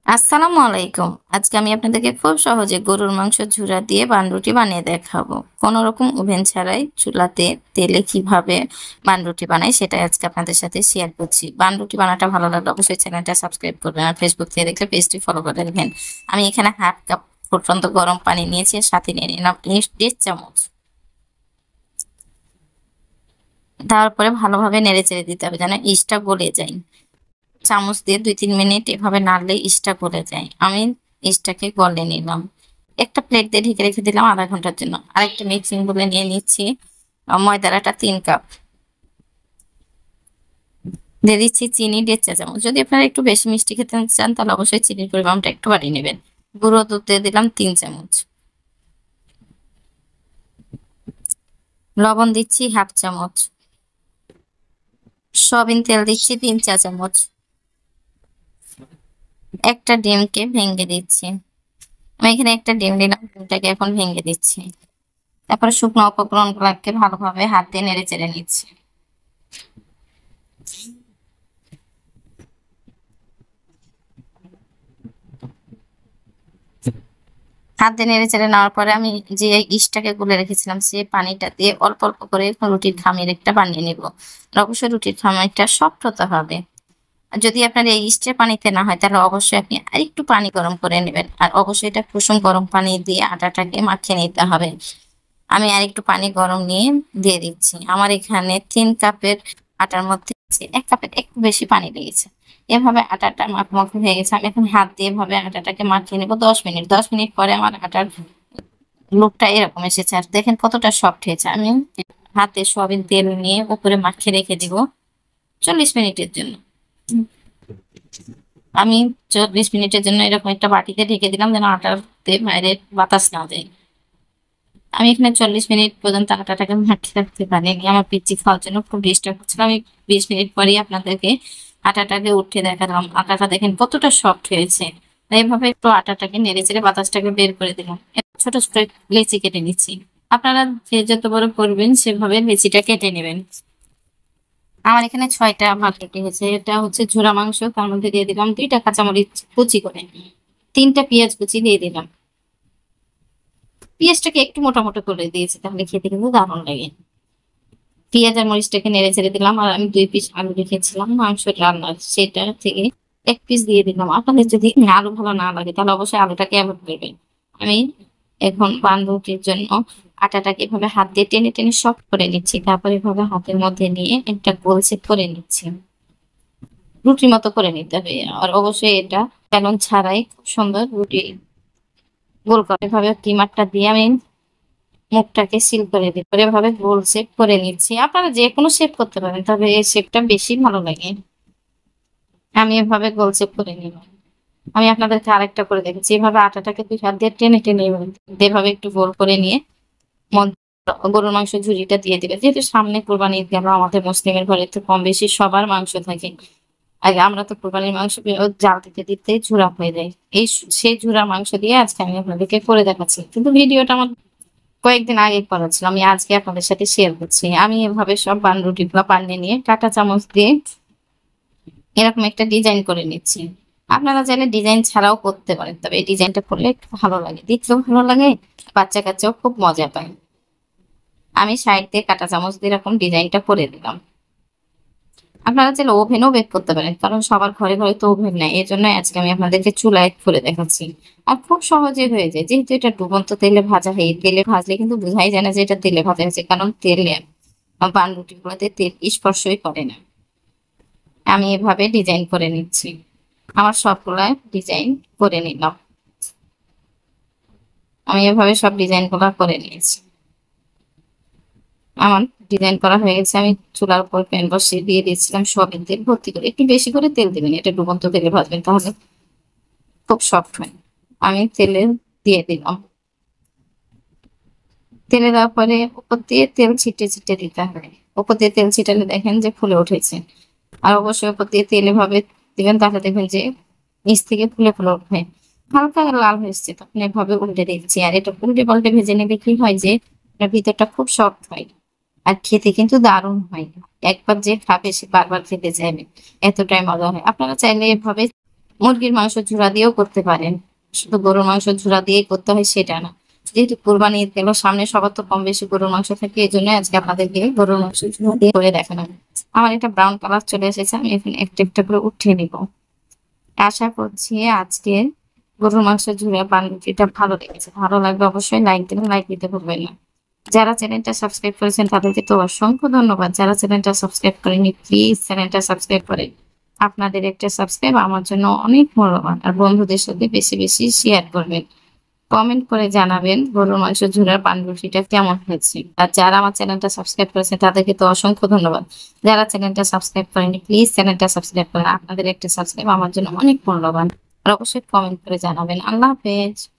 আসসালামু আলাইকুম। আজকে আমি আপনাদেরকে খুব সহজে গরুর মাংস ঝুরা দিয়ে বানরুটি বানিয়ে দেখাবো। কোনো রকম ওভেন ছাড়াই চুলাতে তেলে কিভাবে বানরুটি বানাই সেটাই আজকে আপনাদের সাথে শেয়ার করছি। বানরুটি বানাটা ভালো লাগলে অবশ্যই চ্যানেলটা সাবস্ক্রাইব করবেন। আর ফেসবুক থেকে দেখলে পেজটি ফলো করে রাখবেন। আমি এখানে 1/2 কাপ ফুটন্ত গরম পানি নিয়েছি, আর সাথে নিয়ে নিলাম 1.5 চামচ। তারপরে ভালোভাবে নেড়েচেড়ে দিতে হবে যেন ইস্টটা গলে যায়। চামচ দিয়ে ২-৩ মিনিট এভাবে নাড়লে ইস্টটা গলে যায়। আমি ইস্টটাকে গলে নিলাম। একটা প্লেট দিয়ে ঢেকে রেখে দিলাম ০.৫ ঘন্টার জন্য। আরেকটা মিক্সিং বোলে নিয়ে নিচ্ছি ময়দার আটা ৩ কাপ। দিয়ে দিচ্ছি চিনি ১.৫ চা চামচ। যদি আপনারা একটু বেশি মিষ্টি খেতে চান তাহলে অবশ্যই চিনির পরিমাণটা একটু বাড়িয়ে নেবেন। গুঁড়ো দুধ দিয়ে দিলাম ৩ চামচ। লবণ দিচ্ছি ১/২ চামচ। সয়াবিন তেল দিচ্ছি ৩ চা চামচ। একটা ডিমকে ভেঙে দিচ্ছি। আমি এখানে একটা ডিম দিলাম, ডিমটাকে এখন ভেঙে দিচ্ছি। তারপরে শুকনো উপকরণগুলোকে ভালোভাবে হাত দিয়ে নেড়ে চেড়ে নিচ্ছি। হাত দিয়ে নেড়ে চেড়ে নেওয়ার পরে আমি যে ইস্টটাকে গুলে রেখেছিলাম সে পানিটা দিয়ে অল্প অল্প করে রুটির খামির একটা বানিয়ে নেব। আর অবশ্যই রুটির খামিরটা সফট হতে হবে। আর যদি আপনার এই ইস্টের পানিতে না হয় তাহলে অবশ্যই আপনি আরেকটু পানি গরম করে নেবেন। আর অবশ্যই এটা কুসুম গরম পানি দিয়ে আটাটাকে মাখিয়ে নিতে হবে। আমি আরেকটু পানি গরম নিয়ে দিয়ে দিচ্ছি। আমার এখানে ৩ কাপের আটার মধ্যে ১ কাপের একটু বেশি পানি লেগেছে। এভাবে আটাটা মাখামাখি হয়ে গেছে। আমি এখন হাত দিয়ে এভাবে আটাটাকে মাখিয়ে নেব ১০ মিনিট। ১০ মিনিট পরে আমার আটার লুকটা এরকম এসেছে। আর দেখেন কতটা সফট হয়েছে। আমি হাতে সয়াবিন তেল নিয়ে উপরে মাখিয়ে রেখে দিব ৪০ মিনিটের জন্য। আমি ৪০ মিনিটের জন্য এরকম একটা বাটিতে ঢেকে দিলাম যেন আটাতে বাইরে বাতাস না যায়। আমি এখানে ৪০ মিনিট পর্যন্ত আটাটাকে মাখিয়ে রাখতে পারিনি। আমার পিচ্চি খাওয়ার জন্য খুব ডিস্টার্ব হচ্ছিল। আমি ২০ মিনিট পরেই আপনাদেরকে আটাটাকে উঠিয়ে দেখালাম। আটাটা দেখেন কতটা সফট হয়েছে। এইভাবে একটু আটাটাকে নেড়েচেড়ে বাতাসটাকে বের করে দিলাম। ছোট ছোট লেচি কেটে নিচ্ছি। আপনারা যে যত বড় করবেন সেভাবে লেচিটা কেটে নেবেন। আমার এখানে ৬টা বাঁধাকপি হয়েছে। এটা হচ্ছে ঝুরা মাংস। তার মধ্যে দিয়ে দিলাম ২টা কাঁচামরিচ কুচি করে, ৩টা পেঁয়াজ কুচি দিয়ে দিলাম। পেঁয়াজটাকে একটু মোটা মোটা করে দিয়েছি, তাহলে খেতে কিন্তু দারুণ লাগে। পেঁয়াজ আর মরিচটাকে নেড়ে ছেড়ে দিলাম। আর আমি ২ পিস আলু রেখেছিলাম মাংসের রান্নার, সেটা থেকে ১ পিস দিয়ে দিলাম। আপনাদের যদি আলু ভালো না লাগে তাহলে অবশ্যই আলুটাকে অ্যাভয়েড করবেন। আমি এখন বাঁধাকপির জন্য আটাটাকে এভাবে হাত দিয়ে টেনে টেনে সফট করে নিচ্ছি। তারপর এভাবে হাতের মধ্যে নিয়ে একটা গোল শেপ করে নিচ্ছি। রুটির মতো করে নিতে হবে। আর অবশ্যই এটা বেলন ছাড়াই খুব সুন্দর রুটি গোল করে। এভাবে স্টিমারটা দিয়ে আমি মুখটাকে সিল করে দিই। এভাবে গোল শেপ করে নিচ্ছি। আপনারা যেকোনো শেপ করতে পারেন, তবে এই শেপটা বেশি ভালো লাগে। আমি এভাবে গোল শেপ করে নিলাম। আমি আপনাদেরকে আরেকটা করে দেখাচ্ছি। এভাবে আটাটাকে ২ হাত দিয়ে টেনে টেনে এভাবে একটু গোল করে নিয়ে গরুর মাংস ঝুড়িটা দিয়ে দিবেন। যেহেতু সামনে কোরবানি ঈদ গেল, আমাদের মুসলিমের ঘরে তো কম বেশি সবার মাংস থাকে। আর আমরা তো কোরবানির মাংস জাল দিতে দিতে ঝুরা হয়ে যায়। সেই ঝুরা মাংস দিয়ে আজকে আমি আপনাদেরকে করে দেখাচ্ছি। কিন্তু ভিডিওটা আমার কয়েকদিন আগে করা ছিল। আমি আজকে আপনাদের সাথে শেয়ার করছি। আমি এভাবে সব বানরুটিগুলো বানিয়ে নিয়ে কাঁটা চামচ দিয়ে এরকম একটা ডিজাইন করে নিচ্ছি। আপনারা চাইলে ডিজাইন ছাড়াও করতে পারেন, তবে এই ডিজাইনটা করলে একটু ভালো লাগে, দেখতেও ভালো লাগে, বাচ্চা কাচ্চাও খুব মজা পায়। আমি সাইড দিয়ে কাঁটা চামচ দিয়ে এরকম ডিজাইনটা করে দিলাম। আপনারা চাইলে ওভেনও বেক করতে পারেন, কারণ সবার ঘরে ঘরে তো ওভেন নেই। এই জন্য আজকে আমি আপনাদেরকে চুলায় করে দেখাচ্ছি। আর খুব সহজে হয়ে যায়, যেহেতু এটা ডুবন্ত তেলে ভাজা হয়। তেলে ভাজলে কিন্তু বোঝাই যায় না যে এটা তেলে ভাজা হয়েছে, কারণ তেলে পাউরুটি গুলোতে তেল স্পর্শই করে না। আমি এভাবে ডিজাইন করে নিচ্ছি। আমার সবগুলা ডিজাইন করে নিলাম। আমি এভাবে সব ডিজাইন গুলা করে নিয়েছি। আমার ডিজাইন করা হয়ে গেছে। আমি চুলার উপর প্যান বসিয়ে দিয়ে দিয়েছিলাম সয়াবিন তেল ভর্তি করে। একটু বেশি করে তেল দিবেন, এটা ডুবন্ত তেলে ভাজবেন, তাহলে খুব সফট হয়। আমি তেলে দিয়ে দিলাম। তেলে দেওয়ার পরে উপর দিয়ে তেল ছিটে ছিটে দিতে হবে। উপর দিয়ে তেল ছিটালে দেখেন যে ফুলে উঠেছে। আর অবশ্যই উপর দিয়ে তেল এভাবে দিবেন, তাহলে দেখবেন যে নিচ থেকে ফুলে ফুলে উঠবে। হালকা লাল হয়েছে তখন এভাবে উল্টে দিচ্ছি। আর এটা উল্টে পাল্টে ভেজে নিলে কি হয় যে ভিতরটা খুব সফট হয়। আর খেতে কিন্তু দারুণ হয়। একবার যে খাবে সে বারবার খেতে চাইবে, এতটাই মজা হয়। আপনারা চাইলে এভাবে মুরগির মাংস ঝুরা দিয়েও করতে পারেন। শুধু গরুর মাংস ঝুরা দিয়েই করতে হয় সেটা না। যেহেতু কোরবানি ঈদ গেল সামনে, সবার তো কম বেশি গরুর মাংস থাকে, এজন্য আজকে আপনাদেরকে গরুর মাংস ঝুরা দিয়ে করে দেখালাম। আমার এটা ব্রাউন কালার চলে এসেছে, আমি এখন একটা একটা করে উঠিয়ে নিব। আশা করছি আজকে গরুর মাংস ঝুরা বানানোটা ভালো লেগেছে। ভালো লাগলে অবশ্যই লাইক দিবেন, লাইক দিতে ভুলবেন না। যারা চ্যানেলটা সাবস্ক্রাইব করেছেন তাদেরকে তো অসংখ্য ধন্যবাদ। যারা চ্যানেলটা সাবস্ক্রাইব করেনি প্লিজ চ্যানেলটা সাবস্ক্রাইব করেন। আপনাদের একটা সাবস্ক্রাইব আমার জন্য অনেক মূল্যবান। আর বন্ধুদের সাথে বেশি বেশি শেয়ার করবেন। কমেন্ট করে জানাবেন গরুর মাংস ঝুরার পানরুটিটা কেমন হয়েছে। আর যারা আমার চ্যানেলটা সাবস্ক্রাইব করেছেন তাদেরকে তো অসংখ্য ধন্যবাদ। যারা চ্যানেলটা সাবস্ক্রাইব করেনি প্লিজ চ্যানেলটা সাবস্ক্রাইব করেন। আপনাদের একটা সাবস্ক্রাইব আমার জন্য অনেক মূল্যবান। আর অবশ্যই কমেন্ট করে জানাবেন। আল্লাহ হাফেজ।